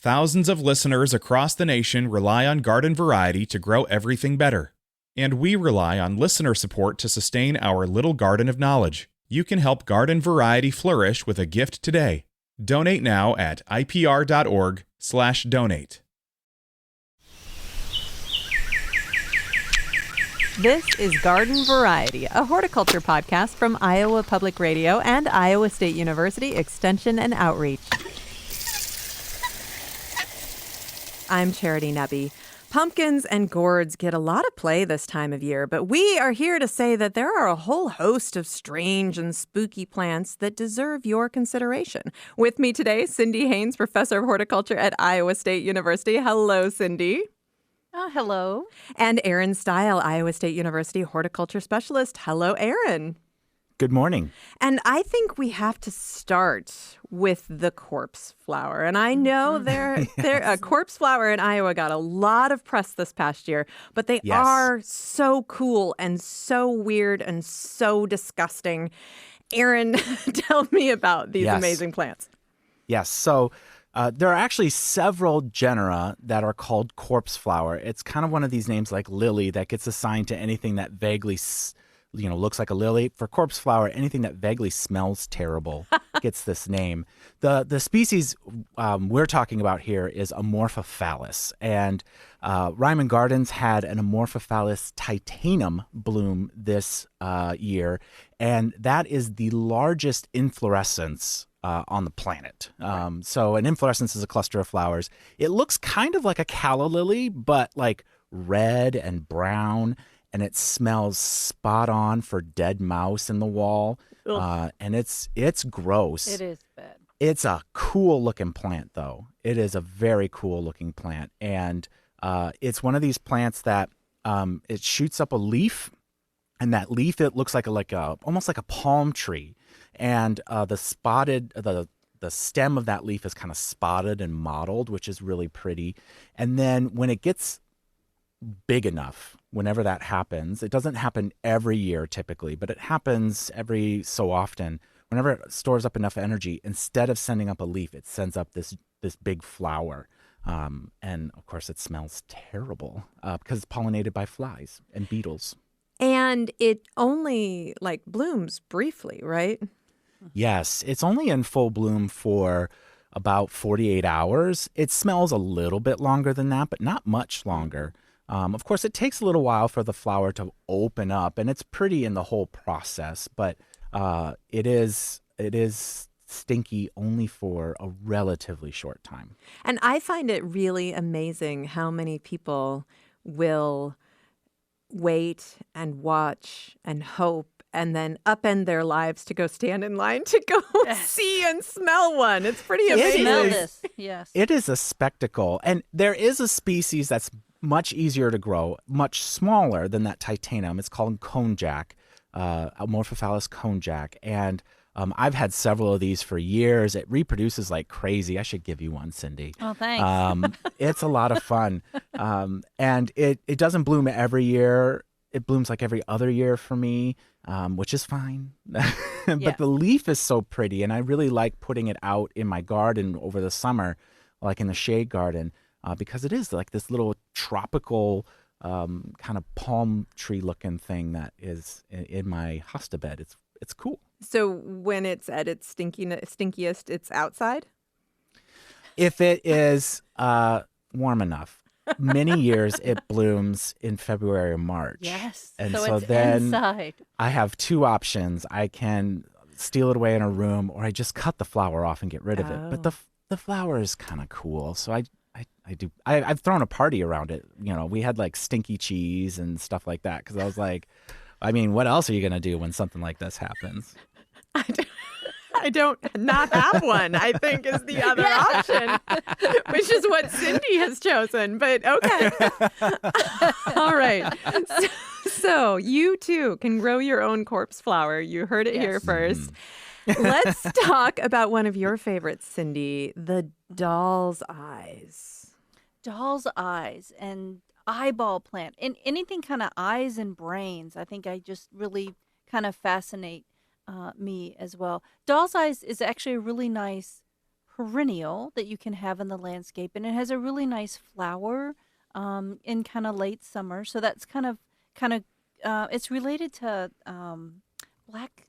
Thousands of listeners across the nation rely on Garden Variety to grow everything better. And we rely on listener support to sustain our little garden of knowledge. You can help Garden Variety flourish with a gift today. Donate now at ipr.org/donate. This is Garden Variety, a horticulture podcast from Iowa Public Radio and Iowa State University Extension and Outreach. I'm Charity Nebbe. Pumpkins and gourds get a lot of play this time of year, but we are here to say that there are a whole host of strange and spooky plants that deserve your consideration. With me today, Cindy Haynes, professor of horticulture at Iowa State University. Hello, Cindy. Hello. And Erin Stile, Iowa State University horticulture specialist. Hello, Erin. Good morning. And I think we have to start with the corpse flower. And I know corpse flower in Iowa got a lot of press this past year, but they are so cool and so weird and so disgusting. Erin, tell me about these amazing plants. Yes. So there are actually several genera that are called corpse flower. It's kind of one of these names like lily that gets assigned to anything that vaguely looks like a lily. For corpse flower, anything that vaguely smells terrible gets this name. The species we're talking about here is Amorphophallus, and Ryman Gardens had an Amorphophallus titanum bloom this year, and that is the largest inflorescence on the planet. So an inflorescence is a cluster of flowers. It looks kind of like a calla lily, but like red and brown, and it smells spot on for dead mouse in the wall. And it's gross. It is bad. It's a cool looking plant, though. It is a very cool looking plant. And it's one of these plants that it shoots up a leaf, and that leaf, it looks like almost like a palm tree. And the stem of that leaf is kind of spotted and mottled, which is really pretty. And then when it gets big enough, whenever that happens, it doesn't happen every year typically, but it happens every so often. Whenever it stores up enough energy, instead of sending up a leaf, it sends up this big flower. And of course, it smells terrible because it's pollinated by flies and beetles. And it only blooms briefly, right? Yes, it's only in full bloom for about 48 hours. It smells a little bit longer than that, but not much longer. Of course, it takes a little while for the flower to open up, and it's pretty in the whole process, but it is stinky only for a relatively short time. And I find it really amazing how many people will wait and watch and hope and then upend their lives to go stand in line to go see and smell one. It's pretty amazing. Smell this. Yes. It is a spectacle. And there is a species that's much easier to grow, much smaller than that titanum. It's called conejack, Amorphophallus conejack. And I've had several of these for years. It reproduces like crazy. I should give you one, Cindy. Oh, thanks. It's a lot of fun. And it doesn't bloom every year. It blooms like every other year for me, which is fine. But the leaf is so pretty, and I really like putting it out in my garden over the summer, like in the shade garden, because it is like this little tropical kind of palm tree looking thing that is in my hosta bed. It's cool. So when it's at its stinkiest, it's outside? If it is warm enough. Many years it blooms in February or March. Yes. And so so it's then inside. I have two options. I can steal it away in a room, or I just cut the flower off and get rid of it. But the flower is kind of cool. So I've thrown a party around it. We had like stinky cheese and stuff like that, because I was like, I mean, what else are you going to do when something like this happens? I don't not have one, I think, is the other option, which is what Cindy has chosen. But okay. All right. So you too can grow your own corpse flower. You heard it here first. Let's talk about one of your favorites, Cindy, the doll's eyes. Doll's eyes and eyeball plant and anything kind of eyes and brains. I think I just really kind of fascinate me as well. Doll's eyes is actually a really nice perennial that you can have in the landscape, and it has a really nice flower in kind of late summer. So that's kind of it's related to black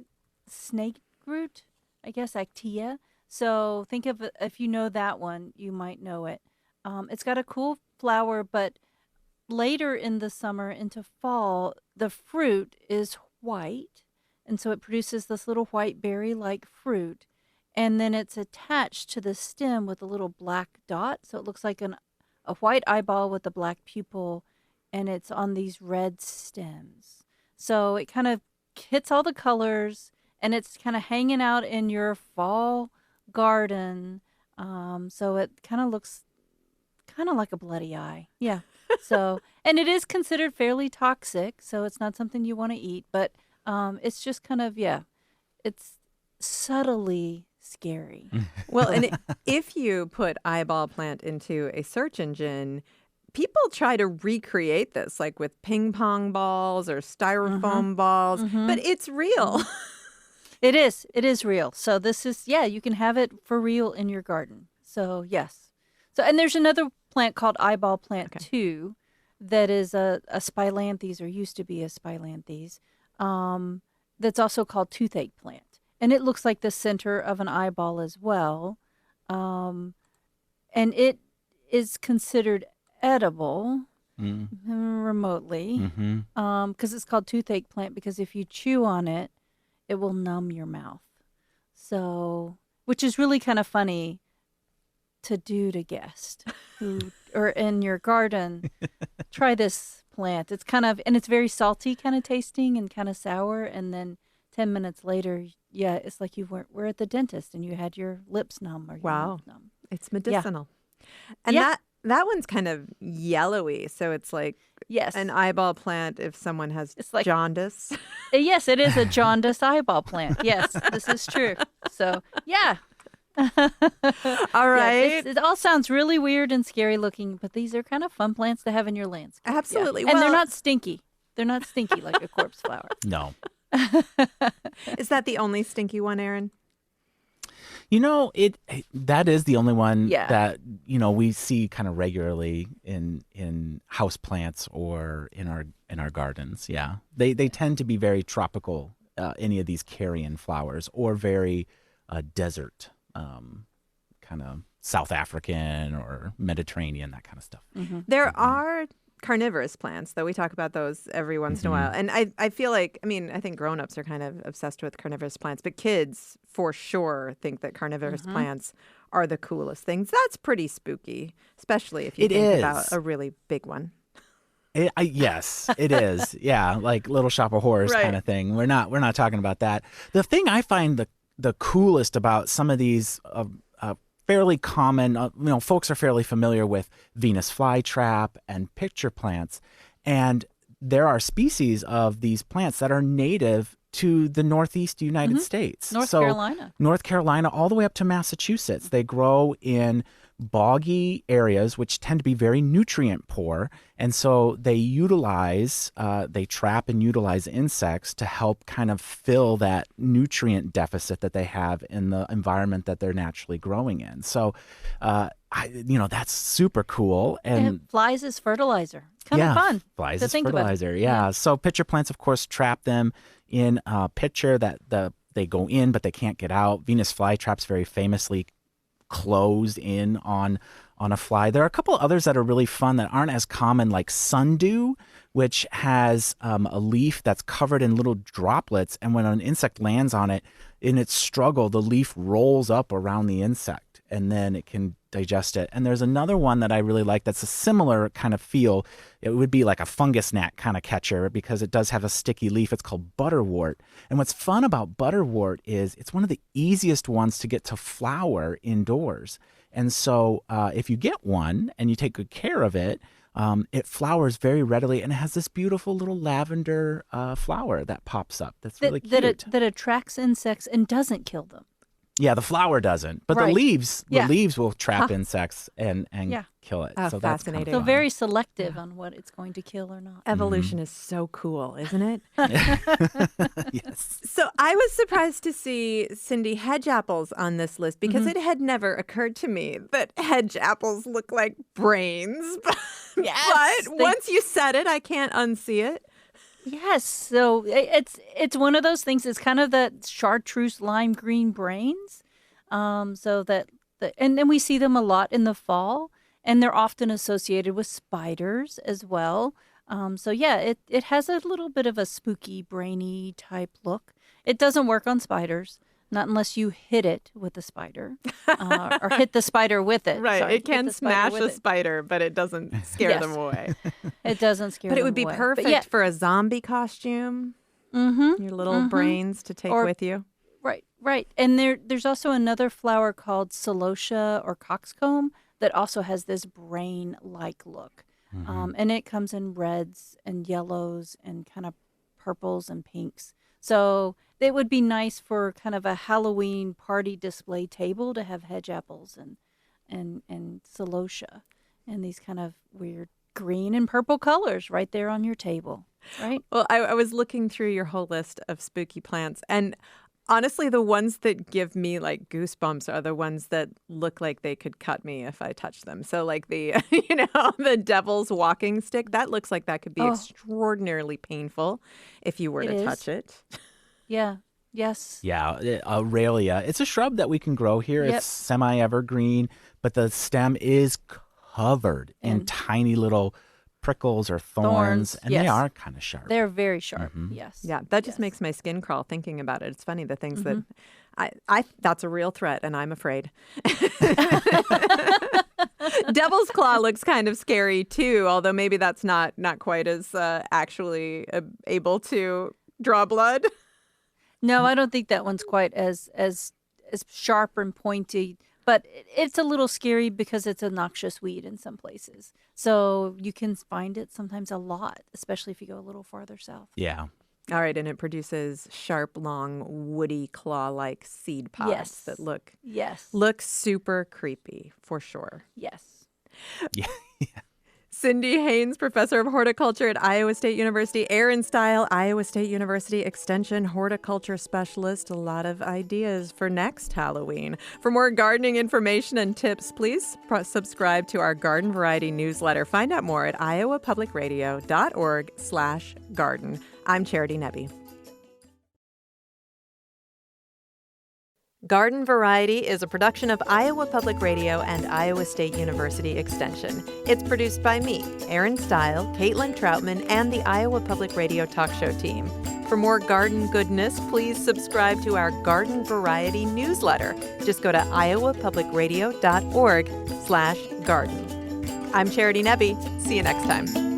snake root, I guess, Actea. So think of it, if you know that one, you might know it. It's got a cool flower, but later in the summer into fall, the fruit is white. And so it produces this little white berry-like fruit. And then it's attached to the stem with a little black dot. So it looks like a white eyeball with a black pupil, and it's on these red stems. So it kind of hits all the colors, and it's kind of hanging out in your fall garden. So it kind of looks kind of like a bloody eye. Yeah. So, and it is considered fairly toxic, so it's not something you want to eat, but it's just kind of, it's subtly scary. Well, and if you put eyeball plant into a search engine, people try to recreate this, like with ping pong balls or styrofoam balls, but it's real. It is. It is real. So this is, you can have it for real in your garden. So yes. So, and there's another plant called eyeball plant 2 that is a spilanthes, or used to be a spilanthes, that's also called toothache plant. And it looks like the center of an eyeball as well. And it is considered edible remotely because it's called toothache plant, because if you chew on it, it will numb your mouth. So, which is really kind of funny to do to guests who or in your garden. Try this plant. It's kind of, and it's very salty kind of tasting and kind of sour. And then 10 minutes later, it's like you were at the dentist and you had your lips numb or your mouth numb. It's medicinal. And that one's kind of yellowy. So it's like an eyeball plant if someone has jaundice. Yes, it is a jaundice eyeball plant. Yes, this is true. So, all right. It all sounds really weird and scary looking, but these are kind of fun plants to have in your landscape. Absolutely. And they're not stinky. They're not stinky like a corpse flower. No. Is that the only stinky one, Aaron? That is the only one that we see kind of regularly in house plants or in our gardens. Yeah, they tend to be very tropical. Any of these carrion flowers, or very desert, kind of South African or Mediterranean, that kind of stuff. There are carnivorous plants, though. We talk about those every once in a while. And I feel like, I think grown-ups are kind of obsessed with carnivorous plants, but kids for sure think that carnivorous plants are the coolest things. That's pretty spooky, especially if you think about a really big one. Yes, it is. Yeah, like Little Shop of Horrors kind of thing. We're not talking about that. The thing I find the coolest about some of these fairly common, folks are fairly familiar with Venus flytrap and pitcher plants, and there are species of these plants that are native to the Northeast United States. North Carolina, all the way up to Massachusetts. They grow in boggy areas, which tend to be very nutrient poor. And so they trap and utilize insects to help kind of fill that nutrient deficit that they have in the environment that they're naturally growing in. So, that's super cool. And flies as fertilizer. It's kind of fun. Flies as fertilizer. Yeah. So pitcher plants, of course, trap them in a pitcher that they go in, but they can't get out. Venus flytraps very famously closed in on a fly. There are a couple others that are really fun that aren't as common, like sundew, which has a leaf that's covered in little droplets, and when an insect lands on it, in its struggle, the leaf rolls up around the insect, and then it can digest it. And there's another one that I really like that's a similar kind of feel. It would be like a fungus gnat kind of catcher, because it does have a sticky leaf. It's called butterwort. And what's fun about butterwort is it's one of the easiest ones to get to flower indoors. And so if you get one and you take good care of it, it flowers very readily, and it has this beautiful little lavender flower that pops up. That's really cute. That attracts insects and doesn't kill them. Yeah, the flower doesn't, but Right. the leaves Yeah. will trap insects and Yeah. kill it. Oh, So that's kind of fascinating. So fun. very selective on what it's going to kill or not. Evolution is so cool, isn't it? Yes. So I was surprised to see Cindy hedge apples on this list because it had never occurred to me that hedge apples look like brains. Yes, But they- once you said it, I can't unsee it. Yes, so it's one of those things. It's kind of that chartreuse lime green brains. So that and then we see them a lot in the fall, and they're often associated with spiders as well. So yeah, it has a little bit of a spooky, brainy type look. It doesn't work on spiders, not unless you hit it with a spider, or hit the spider with it. Right. Sorry, It can hit the spider smash with a it. spider, but it doesn't scare Yes. them away. It doesn't scare But it them would be away. perfect yeah, for a zombie costume. mm-hmm. Your little brains to take Or- with you. Right. And there's also another flower called celosia or coxcomb that also has this brain-like look. And it comes in reds and yellows and kind of purples and pinks. So it would be nice for kind of a Halloween party display table to have hedge apples and celosia and these kind of weird green and purple colors right there on your table, right? Well, I was looking through your whole list of spooky plants, and honestly, the ones that give me like goosebumps are the ones that look like they could cut me if I touch them. So, like the, the devil's walking stick, that looks like that could be Oh. extraordinarily painful if you were It to is. touch it. Yeah. Yes. Yeah, Aurelia. It's a shrub that we can grow here. Yep. It's semi-evergreen, but the stem is covered in And- tiny little prickles or thorns, Thorns, and they yes. are kind of sharp. They're very sharp. Mhm. Yes. Yeah, that just Yes. makes my skin crawl thinking about it. It's funny the things that I that's a real threat, and I'm afraid. Devil's claw looks kind of scary too, although maybe that's not quite as actually able to draw blood. No, I don't think that one's quite as sharp and pointy, but it's a little scary because it's a noxious weed in some places. So you can find it sometimes a lot, especially if you go a little farther south. Yeah. All right, and it produces sharp, long, woody, claw-like seed pods Yes. that look Yes. super creepy for sure. Yes. Yeah. Cindy Haynes, professor of horticulture at Iowa State University. Aaron Stile, Iowa State University Extension horticulture specialist. A lot of ideas for next Halloween. For more gardening information and tips, please subscribe to our Garden Variety newsletter. Find out more at iowapublicradio.org/garden. I'm Charity Nebbe. Garden Variety is a production of Iowa Public Radio and Iowa State University Extension. It's produced by me, Aaron Stile, Caitlin Troutman, and the Iowa Public Radio talk show team. For more garden goodness, please subscribe to our Garden Variety newsletter. Just go to iowapublicradio.org/garden. I'm Charity Nebbe. See you next time.